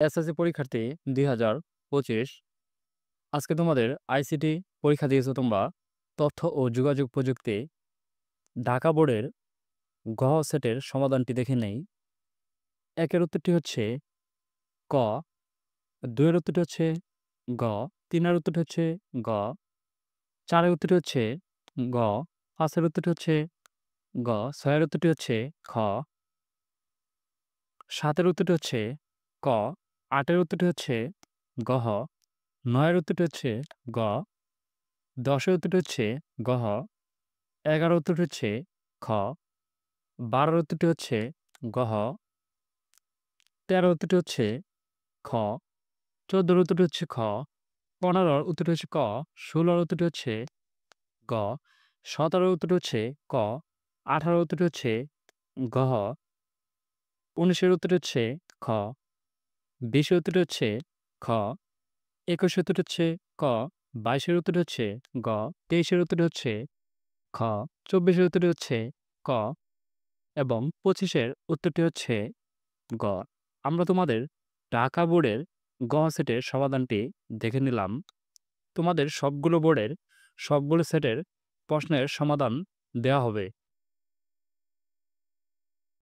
SSC পরীক্ষার্থী ২০২৫। আজকে তোমাদের আইসিটি পরীক্ষা দিয়েছো তোমরা। তথ্য ও যোগাযোগ প্রযুক্তি ঢাকা বোর্ডের গ সেটের সমাধানটি দেখে নেই। ১ এর উত্তরটি হচ্ছে ক, ২ এর উত্তরটি হচ্ছে গ, ৩ এর উত্তরটি হচ্ছে গ, ৪ এর উত্তরটি হচ্ছে গ, ৫ এর উত্তরটি হচ্ছে গ, ৬ এর উত্তরটি হচ্ছে খ, ৭ এর উত্তরটি হচ্ছে ক, ৮ এর উত্তরটি হচ্ছে গহ, ৯ এর উত্তরটি হচ্ছে গ, ১০ এর উত্তরটি হচ্ছে গহ, ১১ উত্তরটি হচ্ছে খ, ১২ উত্তরটি হচ্ছে গহ, ১৩ উত্তরটি হচ্ছে খ, ১৪ উত্তরটি হচ্ছে খ, ১৫ উত্তরটি হচ্ছে ক, ১৬ উত্তরটি হচ্ছে গ, ১৭ উত্তরটি হচ্ছে ক, ১৮ উত্তরটি হচ্ছে গহ, ১৯ উত্তরটি হচ্ছে খ, ২০ উত্তরটি হচ্ছে খ, ২১ উত্তরটি হচ্ছে ক, ২২ উত্তরটি হচ্ছে গ, ২৩ উত্তরটি হচ্ছে খ, ২৪ উত্তরটি হচ্ছে ক এবং ২৫ উত্তরটি হচ্ছে গ। আমরা তোমাদের ঢাকা বোর্ডের গ সেটের সমাধানটি দেখে নিলাম। তোমাদের সবগুলো বোর্ডের সবগুলো সেটের প্রশ্নের সমাধান দেওয়া হবে।